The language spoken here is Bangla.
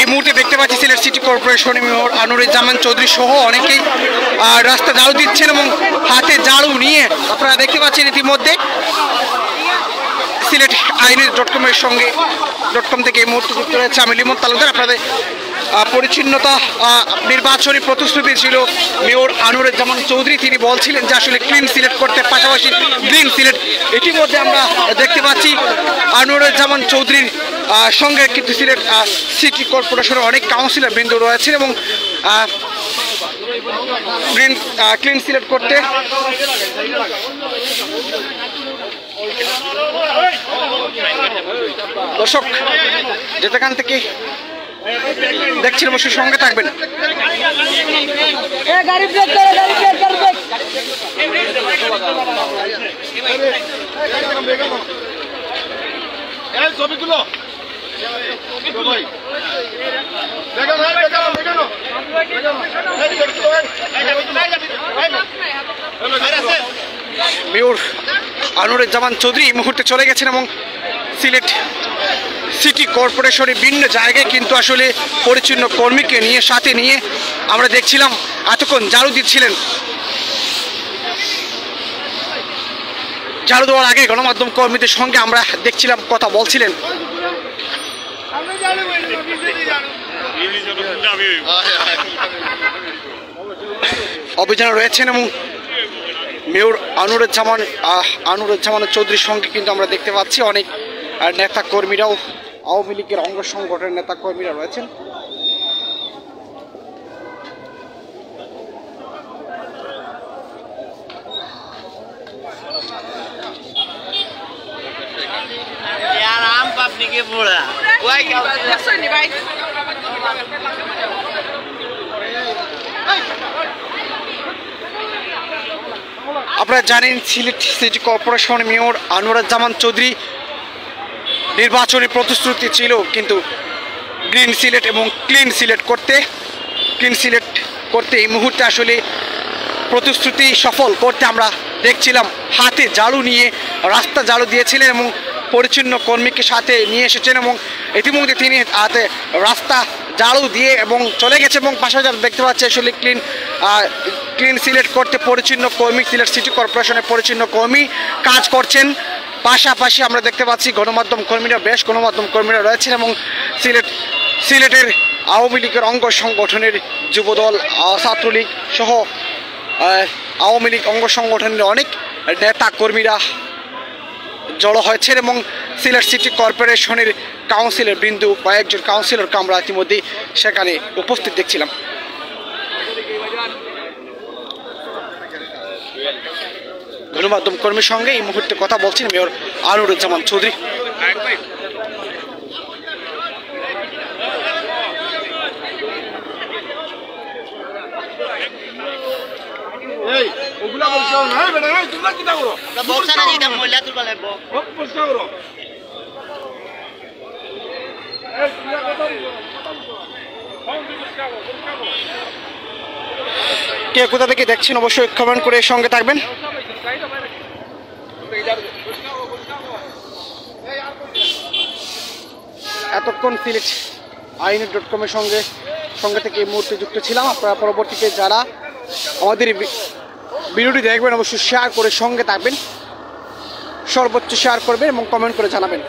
এই মুহূর্তে দেখতে পাচ্ছি সিলেট সিটি কর্পোরেশনের মেয়র আনোয়ারুজ্জামান চৌধুরী সহ অনেকেই রাস্তা ঝাড়ু দিচ্ছেন এবং হাতে ঝাড়ু নিয়ে আপনারা দেখতে পাচ্ছেন ইতিমধ্যে সিলেট আইনি.কমের সঙ্গে .com থেকে এই মুহূর্তে যুক্ত রয়েছে আমি লিমন তালুকদার। আপনাদের পরিচ্ছন্নতা নির্বাচনী প্রতিশ্রুতি ছিল মেয়র আনোয়ারুজ্জামান চৌধুরী, তিনি বলছিলেন যে আসলে ক্লিন সিলেট করতে পাশাপাশি গ্রিন সিলেট। ইতিমধ্যে আমরা দেখতে পাচ্ছি আনোয়ারুজ্জামান চৌধুরীর সঙ্গে কিন্তু সিলেট সিটি কর্পোরেশনের অনেক কাউন্সিলর বৃন্দ রয়েছেন এবং ক্লিন সিলেট করতে দর্শক যেখান থেকে দেখছেন অবশ্যই সঙ্গে থাকবেন। মেয়র আনোয়ারুজ্জামান চৌধুরী এই মুহূর্তে চলে গেছেন এবং সিলেট সিটি কর্পোরেশনের বিভিন্ন জায়গায় কিন্তু আসলে পরিচ্ছন্ন কর্মীকে নিয়ে সাথে নিয়ে আমরা দেখছিলাম এতক্ষণ ঝাড়ু দিচ্ছিলেন। ঝাড়ু দেওয়ার আগে গণমাধ্যম কর্মীদের সঙ্গে আমরা দেখছিলাম কথা বলছিলেন। অভিযানে রয়েছেন এবং মেয়র আনোয়ারুজ্জামান চৌধুরীর সঙ্গে কিন্তু আমরা দেখতে পাচ্ছি অনেক নেতা কর্মীরাও আওয়ামী লীগের অঙ্গ সংগঠনের নেতা কর্মীরা রয়েছেন। আপনারা জানেন Sylhet city corporation mayor Anwaruzzaman Chowdhury নির্বাচনী প্রতিশ্রুতি ছিল কিন্তু গ্রিন সিলেট এবং ক্লিন সিলেট করতে এই মুহূর্তে আসলে প্রতিশ্রুতি সফল করতে আমরা দেখছিলাম হাতে ঝাড়ু নিয়ে রাস্তা ঝাড়ু দিয়েছিলেন এবং পরিচ্ছন্ন কর্মীকে সাথে নিয়ে এসেছেন এবং ইতিমধ্যে তিনি হাতে রাস্তা ঝাড়ু দিয়ে এবং চলে গেছে এবং পাশাপাশি দেখতে পাচ্ছি আসলে ক্লিন সিলেট করতে পরিচ্ছন্ন কর্মী সিলেট সিটি কর্পোরেশনের পরিচ্ছন্ন কর্মী কাজ করছেন। পাশাপাশি আমরা দেখতে পাচ্ছি বেশ গণমাধ্যম কর্মীরা রয়েছেন এবং সিলেটের আওয়ামী লীগের অঙ্গ সংগঠনের যুবদল ছাত্রলীগ সহ আওয়ামী লীগ অঙ্গ সংগঠনের অনেক নেতা কর্মীরা জড়ো হয়েছেন এবং সিলেট সিটি কর্পোরেশনের কাউন্সিলর বৃন্দু কয়েকজন কাউন্সিলরকে আমরা ইতিমধ্যে সেখানে উপস্থিত দেখছিলাম। গণমাধ্যম কর্মীর সঙ্গে এই মুহূর্তে কথা বলছেন মেয়র আনোয়ারুজ্জামান চৌধুরী। কে কোথা থেকে দেখছেন অবশ্যই কমেন্ট করে সঙ্গে থাকবেন। এতক্ষণ সিলেট আইনি.কমের সঙ্গে থেকে এই মুহূর্তে যুক্ত ছিলাম। আপনারা পরবর্তীতে যারা আমাদের ভিডিওটি দেখবেন অবশ্যই শেয়ার করে সঙ্গে থাকবেন, সর্বোচ্চ শেয়ার করবেন এবং কমেন্ট করে জানাবেন।